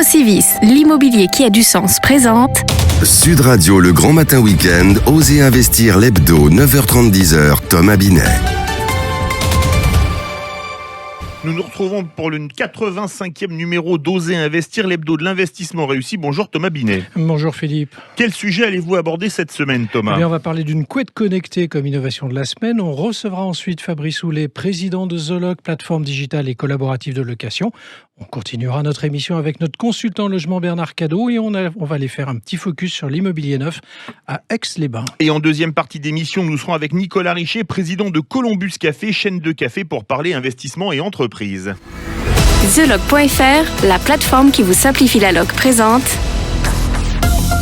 Procivis, l'immobilier qui a du sens présente Sud Radio, le grand matin week-end, Osez investir l'hebdo, 9h30-10h, Thomas Binet. Nous nous retrouvons pour le 85e numéro d'Oser investir, l'hebdo de l'investissement réussi. Bonjour Thomas Binet. Bonjour Philippe. Quel sujet allez-vous aborder cette semaine, Thomas ? Eh bien, on va parler d'une couette connectée comme innovation de la semaine. On recevra ensuite Fabrice Houlet, président de Zoloc, plateforme digitale et collaborative de location. On continuera notre émission avec notre consultant logement Bernard Cadot et on va aller faire un petit focus sur l'immobilier neuf à Aix-les-Bains. Et en deuxième partie d'émission, nous serons avec Nicolas Richer, président de Columbus Café, chaîne de café pour parler investissement et entreprise. Zoloc.fr, la plateforme qui vous simplifie la loc présente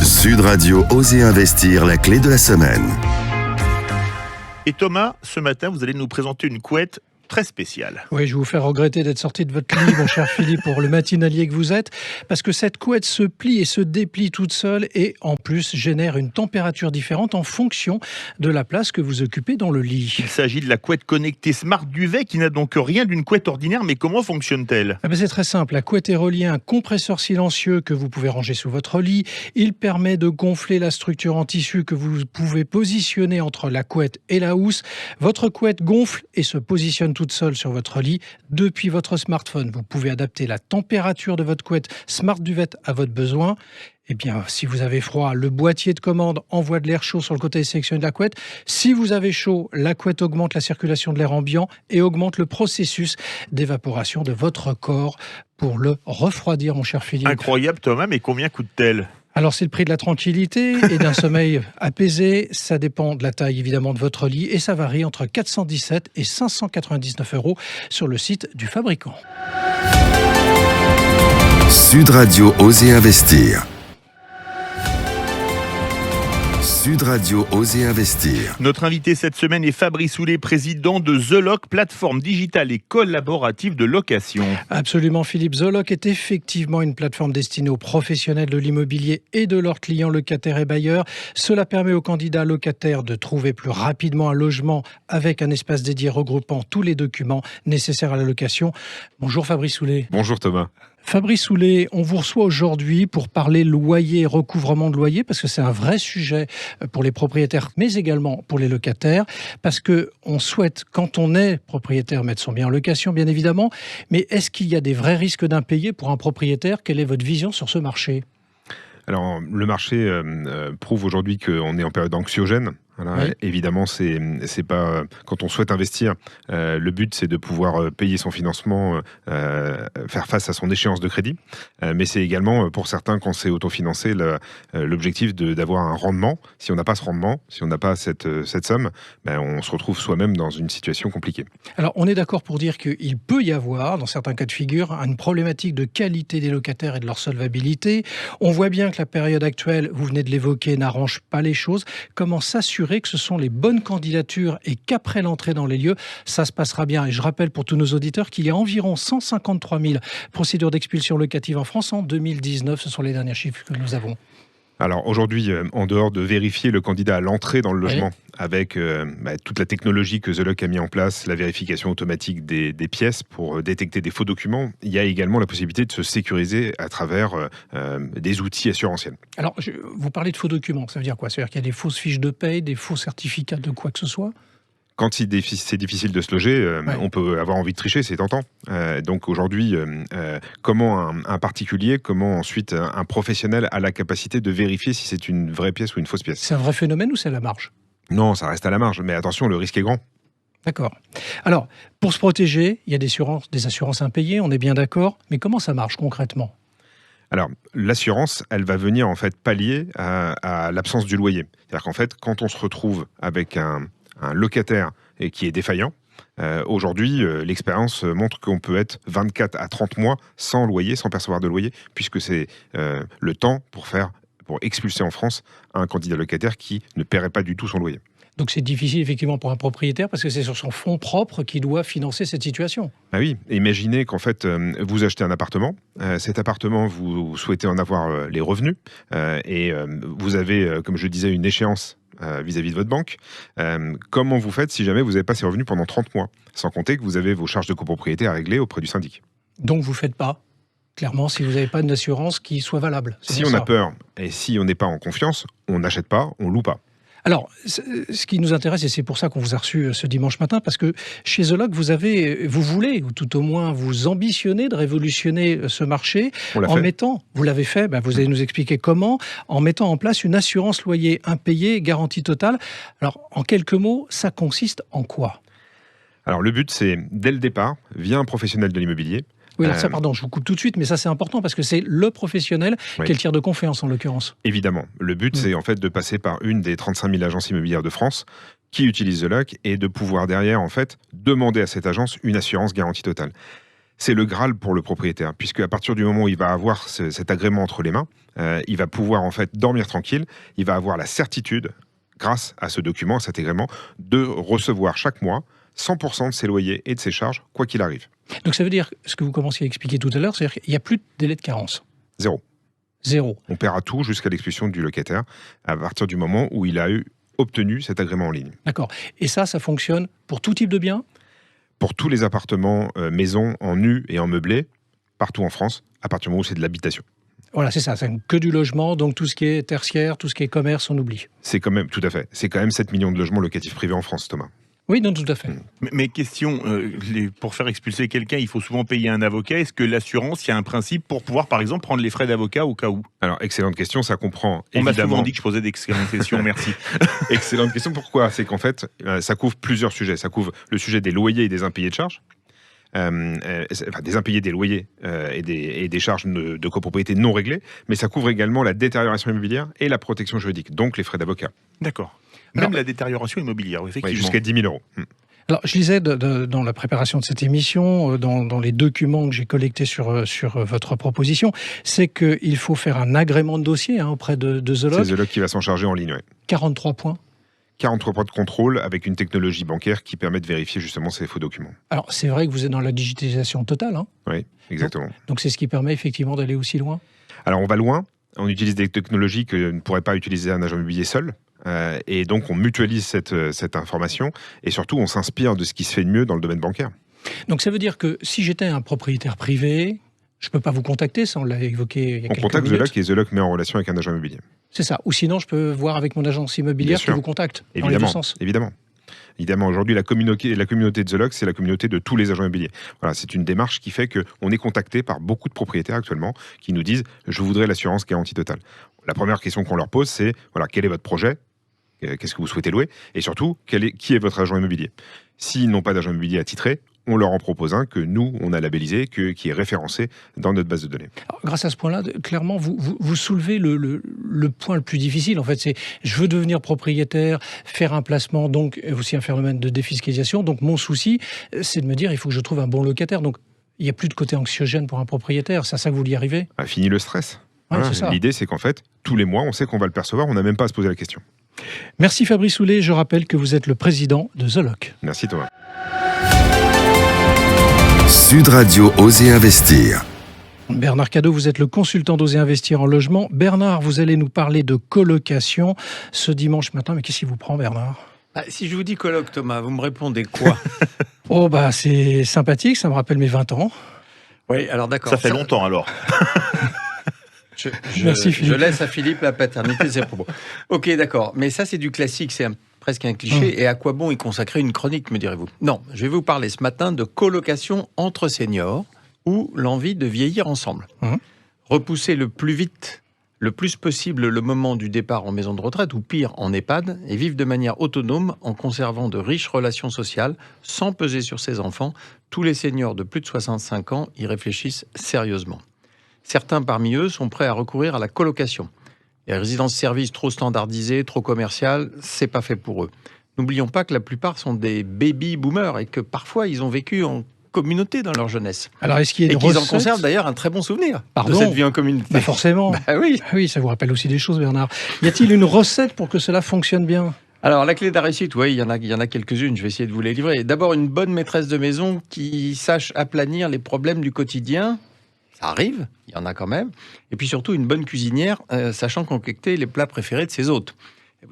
Sud Radio, Osez investir, la clé de la semaine. Et Thomas, ce matin, vous allez nous présenter une couette très spécial. Oui, je vais vous faire regretter d'être sorti de votre lit, mon cher Philippe, pour le matinalier que vous êtes, parce que cette couette se plie et se déplie toute seule et en plus génère une température différente en fonction de la place que vous occupez dans le lit. Il s'agit de la couette connectée Smart Duvet qui n'a donc rien d'une couette ordinaire, mais comment fonctionne-t-elle ? C'est très simple, la couette est reliée à un compresseur silencieux que vous pouvez ranger sous votre lit. Il permet de gonfler la structure en tissu que vous pouvez positionner entre la couette et la housse. Votre couette gonfle et se positionne toute seule sur votre lit depuis votre smartphone. Vous pouvez adapter la température de votre couette Smart Duvet à votre besoin. Eh bien, si vous avez froid, le boîtier de commande envoie de l'air chaud sur le côté sélectionné de la couette. Si vous avez chaud, la couette augmente la circulation de l'air ambiant et augmente le processus d'évaporation de votre corps pour le refroidir, mon cher Philippe. Incroyable Thomas, mais combien coûte-t-elle ? Alors, c'est le prix de la tranquillité et d'un sommeil apaisé. Ça dépend de la taille, évidemment, de votre lit. Et ça varie entre 417 et 599 € sur le site du fabricant. Sud Radio, Osez investir. Sud Radio, Osez investir. Notre invité cette semaine est Fabrice Houlet, président de Zoloc, plateforme digitale et collaborative de location. Absolument Philippe, Zoloc est effectivement une plateforme destinée aux professionnels de l'immobilier et de leurs clients locataires et bailleurs. Cela permet aux candidats locataires de trouver plus rapidement un logement avec un espace dédié regroupant tous les documents nécessaires à la location. Bonjour Fabrice Houlet. Bonjour Thomas. Fabrice Houlet, on vous reçoit aujourd'hui pour parler loyer et recouvrement de loyer parce que c'est un vrai sujet pour les propriétaires mais également pour les locataires parce que on souhaite, quand on est propriétaire, mettre son bien en location bien évidemment, mais est-ce qu'il y a des vrais risques d'impayés pour un propriétaire ? Quelle est votre vision sur ce marché ? Alors, le marché prouve aujourd'hui qu'on est en période anxiogène. Voilà. Oui. Évidemment, c'est pas quand on souhaite investir. Le but, c'est de pouvoir payer son financement, faire face à son échéance de crédit. Mais c'est également pour certains, quand c'est autofinancé, l'objectif d'avoir un rendement. Si on n'a pas ce rendement, si on n'a pas cette somme, on se retrouve soi-même dans une situation compliquée. Alors, on est d'accord pour dire qu'il peut y avoir, dans certains cas de figure, une problématique de qualité des locataires et de leur solvabilité. On voit bien que la période actuelle, vous venez de l'évoquer, n'arrange pas les choses. Comment s'assurer que ce sont les bonnes candidatures et qu'après l'entrée dans les lieux, ça se passera bien. Et je rappelle pour tous nos auditeurs qu'il y a environ 153 000 procédures d'expulsion locative en France en 2019. Ce sont les derniers chiffres que nous avons. Alors aujourd'hui, en dehors de vérifier le candidat à l'entrée dans le logement, avec toute la technologie que Zoloc a mis en place, la vérification automatique des pièces pour détecter des faux documents, il y a également la possibilité de se sécuriser à travers des outils assurantiels. Alors, vous parlez de faux documents, ça veut dire quoi ? C'est-à-dire qu'il y a des fausses fiches de paye, des faux certificats de quoi que ce soit ? Quand c'est difficile de se loger, on peut avoir envie de tricher, c'est tentant. Donc aujourd'hui, comment un particulier, comment ensuite un professionnel a la capacité de vérifier si c'est une vraie pièce ou une fausse pièce ? C'est un vrai phénomène ou c'est à la marge ? Non, ça reste à la marge, mais attention, le risque est grand. D'accord. Alors, pour se protéger, il y a des assurances impayées, on est bien d'accord, mais comment ça marche concrètement ? Alors, l'assurance, elle va venir en fait pallier à l'absence du loyer. C'est-à-dire qu'en fait, quand on se retrouve avec un locataire qui est défaillant, aujourd'hui, l'expérience montre qu'on peut être 24 à 30 mois sans loyer, sans percevoir de loyer, puisque c'est le temps pour expulser en France un candidat locataire qui ne paierait pas du tout son loyer. Donc c'est difficile effectivement pour un propriétaire parce que c'est sur son fonds propre qu'il doit financer cette situation. Ah oui, imaginez qu'en fait vous achetez un appartement, cet appartement vous souhaitez en avoir les revenus et vous avez, comme je disais, une échéance vis-à-vis de votre banque. Comment vous faites si jamais vous n'avez pas ces revenus pendant 30 mois, sans compter que vous avez vos charges de copropriété à régler auprès du syndic? Donc vous ne faites pas? clairement, si vous n'avez pas une assurance qui soit valable. Si on a peur et si on n'est pas en confiance, on n'achète pas, on loue pas. Alors, ce qui nous intéresse, et c'est pour ça qu'on vous a reçu ce dimanche matin, parce que chez The Lock, vous voulez, ou tout au moins vous ambitionnez de révolutionner ce marché vous l'avez fait, vous allez nous expliquer comment, en mettant en place une assurance loyer impayé, garantie totale. Alors, en quelques mots, ça consiste en quoi ? Alors, le but, c'est, dès le départ, via un professionnel de l'immobilier. Oui, alors ça, pardon, je vous coupe tout de suite, mais ça, c'est important parce que c'est le professionnel qui est le tiers de confiance, en l'occurrence. Évidemment. Le but, c'est en fait de passer par une des 35 000 agences immobilières de France qui utilisent The Lock et de pouvoir derrière, en fait, demander à cette agence une assurance garantie totale. C'est le Graal pour le propriétaire, puisque à partir du moment où il va avoir cet agrément entre les mains, il va pouvoir, en fait, dormir tranquille, il va avoir la certitude, grâce à ce document, à cet agrément, de recevoir chaque mois 100% de ses loyers et de ses charges, quoi qu'il arrive. Donc ça veut dire, ce que vous commenciez à expliquer tout à l'heure, c'est-à-dire qu'il n'y a plus de délai de carence. Zéro. On paiera tout jusqu'à l'expulsion du locataire à partir du moment où il a obtenu cet agrément en ligne. D'accord. Et ça fonctionne pour tout type de biens ? Pour tous les appartements, maisons en nu et en meublé, partout en France, à partir du moment où c'est de l'habitation. Voilà, c'est ça, c'est que du logement, donc tout ce qui est tertiaire, tout ce qui est commerce, on oublie. C'est quand même, tout à fait, c'est quand même 7 millions de logements locatifs privés en France, Thomas. Oui, non, tout à fait. Mais question, pour faire expulser quelqu'un, il faut souvent payer un avocat. Est-ce que l'assurance, il y a un principe pour pouvoir, par exemple, prendre les frais d'avocat au cas où ? Alors, excellente question, ça comprend On m'a évidemment... souvent dit que je posais d'excellentes questions, merci. Excellente question, pourquoi ? C'est qu'en fait, ça couvre plusieurs sujets. Ça couvre le sujet des loyers et des impayés de charges. Des impayés des loyers et des charges de copropriété non réglées, mais ça couvre également la détérioration immobilière et la protection juridique, donc les frais d'avocat. D'accord. Même la détérioration immobilière, effectivement. Oui, jusqu'à 10 000 euros. Alors, je lisais dans la préparation de cette émission, dans les documents que j'ai collectés sur votre proposition, c'est qu'il faut faire un agrément de dossier auprès de The Lock. C'est The Lock qui va s'en charger en ligne, oui. 43 points. 43 points de contrôle avec une technologie bancaire qui permet de vérifier justement ces faux documents. Alors, c'est vrai que vous êtes dans la digitalisation totale. Oui, exactement. Donc, c'est ce qui permet effectivement d'aller aussi loin. Alors, on va loin. On utilise des technologies que ne pourrait pas utiliser un agent immobilier seul. Et donc, on mutualise cette information et surtout, on s'inspire de ce qui se fait de mieux dans le domaine bancaire. Donc, ça veut dire que si j'étais un propriétaire privé, je ne peux pas vous contacter, ça on l'a évoqué il y a quelques minutes. On contacte The Lock et The Lock met en relation avec un agent immobilier. C'est ça. Ou sinon, je peux voir avec mon agence immobilière qui vous contacte. Évidemment, dans les deux sens. Évidemment, aujourd'hui, la communauté de The Lock, c'est la communauté de tous les agents immobiliers. Voilà, c'est une démarche qui fait qu'on est contacté par beaucoup de propriétaires actuellement qui nous disent « je voudrais l'assurance garantie totale ». La première question qu'on leur pose, c'est « quel est votre projet ? Qu'est-ce que vous souhaitez louer ? Et surtout, qui est votre agent immobilier ? S'ils n'ont pas d'agent immobilier attitré, on leur en propose un que nous, on a labellisé, qui est référencé dans notre base de données. Alors, grâce à ce point-là, clairement, vous soulevez le point le plus difficile. En fait, c'est je veux devenir propriétaire, faire un placement, donc aussi un phénomène de défiscalisation. Donc, mon souci, c'est de me dire, il faut que je trouve un bon locataire. Donc, il n'y a plus de côté anxiogène pour un propriétaire. C'est à ça que vous voulez y arriver ? Fini le stress. Ouais, c'est ça. L'idée, c'est qu'en fait, tous les mois, on sait qu'on va le percevoir, on n'a même pas à se poser la question. Merci Fabrice Soulet, je rappelle que vous êtes le président de The Lock. Merci Thomas. Sud Radio Oser Investir. Bernard Cadot, vous êtes le consultant d'Oser Investir en logement. Bernard, vous allez nous parler de colocation ce dimanche matin. Mais qu'est-ce qui vous prend, Bernard ? Si je vous dis coloc, Thomas, vous me répondez quoi ? C'est sympathique, ça me rappelle mes 20 ans. Oui, alors d'accord. Ça fait longtemps alors. Merci Philippe. Je laisse à Philippe la paternité, c'est propos. Ok, d'accord. Mais ça, c'est du classique, c'est presque un cliché. Et à quoi bon y consacrer une chronique, me direz-vous ? Non, je vais vous parler ce matin de colocation entre seniors ou l'envie de vieillir ensemble. Repousser le plus possible le moment du départ en maison de retraite ou pire en EHPAD et vivre de manière autonome en conservant de riches relations sociales sans peser sur ses enfants. Tous les seniors de plus de 65 ans y réfléchissent sérieusement. Certains parmi eux sont prêts à recourir à la colocation. Les résidences-services trop standardisées, trop commerciales, c'est pas fait pour eux. N'oublions pas que la plupart sont des baby-boomers et que parfois ils ont vécu en communauté dans leur jeunesse. Alors, est-ce qu'il y a et une qu'ils recette... en conservent d'ailleurs un très bon souvenir de cette vie en communauté. Forcément. Oui. Oui, ça vous rappelle aussi des choses, Bernard. Y a-t-il une recette pour que cela fonctionne bien ? Alors, la clé de la réussite, oui, il y en a quelques-unes, je vais essayer de vous les livrer. D'abord, une bonne maîtresse de maison qui sache aplanir les problèmes du quotidien. Ça arrive, il y en a quand même. Et puis surtout, une bonne cuisinière, sachant concocter les plats préférés de ses hôtes.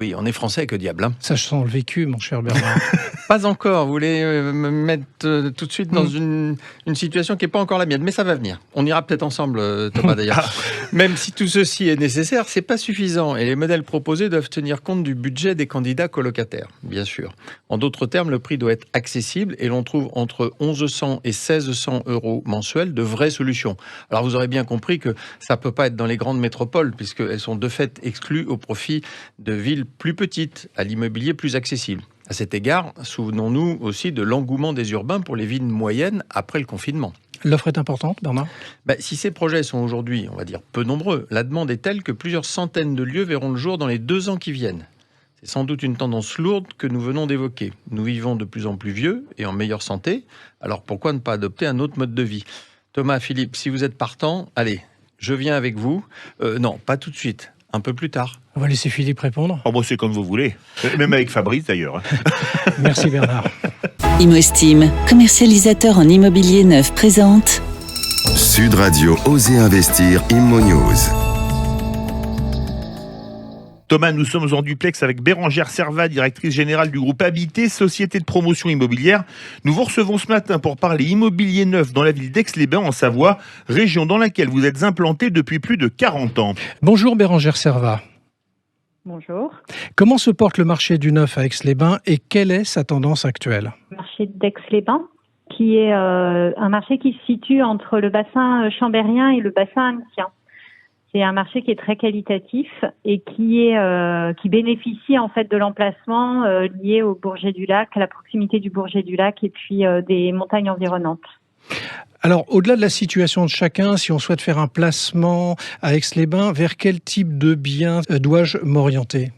Oui, on est français, que diable. Hein. Ça sent le vécu, mon cher Bernard. Pas encore. Vous voulez me mettre tout de suite dans une situation qui n'est pas encore la mienne, mais ça va venir. On ira peut-être ensemble, Thomas, d'ailleurs. Même si tout ceci est nécessaire, c'est pas suffisant. Et les modèles proposés doivent tenir compte du budget des candidats colocataires, bien sûr. En d'autres termes, le prix doit être accessible et l'on trouve entre 1100 et 1600 euros mensuels de vraies solutions. Alors vous aurez bien compris que ça peut pas être dans les grandes métropoles, puisqu'elles sont de fait exclues au profit de villes plus petites, à l'immobilier plus accessible. À cet égard, souvenons-nous aussi de l'engouement des urbains pour les villes moyennes après le confinement. L'offre est importante, Bernard ? Si ces projets sont aujourd'hui, on va dire, peu nombreux, la demande est telle que plusieurs centaines de lieux verront le jour dans les 2 ans qui viennent. C'est sans doute une tendance lourde que nous venons d'évoquer. Nous vivons de plus en plus vieux et en meilleure santé, alors pourquoi ne pas adopter un autre mode de vie ? Thomas, Philippe, si vous êtes partant, allez, je viens avec vous. Non, pas tout de suite, un peu plus tard. On va laisser Philippe répondre. Oh bon, c'est comme vous voulez. Même avec Fabrice, d'ailleurs. Merci Bernard. ImoStime, commercialisateur en immobilier neuf, présente Sud Radio Oser Investir Immo News. Thomas, nous sommes en duplex avec Bérangère Servat, directrice générale du groupe Habité, société de promotion immobilière. Nous vous recevons ce matin pour parler immobilier neuf dans la ville d'Aix-les-Bains en Savoie, région dans laquelle vous êtes implanté depuis plus de 40 ans. Bonjour Bérangère Servat. Bonjour. Comment se porte le marché du neuf à Aix-les-Bains et quelle est sa tendance actuelle ? Le marché d'Aix-les-Bains, qui est un marché qui se situe entre le bassin chambérien et le bassin annecyien. C'est un marché qui est très qualitatif et qui bénéficie en fait de l'emplacement lié au Bourget-du-Lac, à la proximité du Bourget-du-Lac et puis des montagnes environnantes. Alors, au-delà de la situation de chacun, si on souhaite faire un placement à Aix-les-Bains, vers quel type de bien dois-je m'orienter ?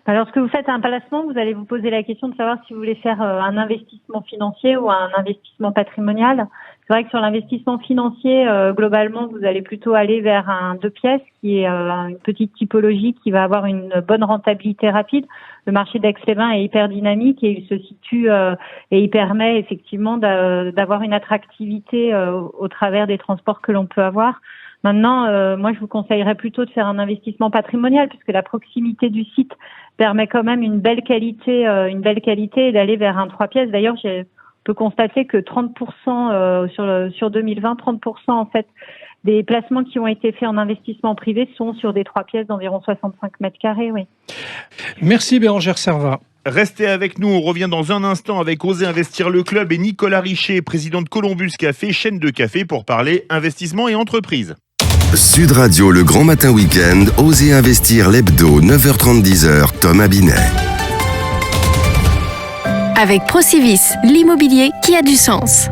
Alors, lorsque vous faites un placement, vous allez vous poser la question de savoir si vous voulez faire un investissement financier ou un investissement patrimonial. C'est vrai que sur l'investissement financier, globalement, vous allez plutôt aller vers un 2 pièces qui est une petite typologie qui va avoir une bonne rentabilité rapide. Le marché d'Aix-les-Bains est hyper dynamique et il se situe et il permet effectivement d'avoir une attractivité au travers des transports que l'on peut avoir. Maintenant, moi, je vous conseillerais plutôt de faire un investissement patrimonial puisque la proximité du site permet quand même une belle qualité et d'aller vers un 3 pièces. D'ailleurs, on peut constater que 30% sur 2020, 30% en fait des placements qui ont été faits en investissement privé sont sur des 3 pièces d'environ 65 mètres carrés. Oui. Merci Bérangère Servat. Restez avec nous, on revient dans un instant avec Oser Investir le Club et Nicolas Richer, président de Columbus Café, chaîne de café, pour parler investissement et entreprise. Sud Radio, le grand matin week-end, Oser Investir l'hebdo, 9h30, 10h, Thomas Binet. Avec Procivis, l'immobilier qui a du sens.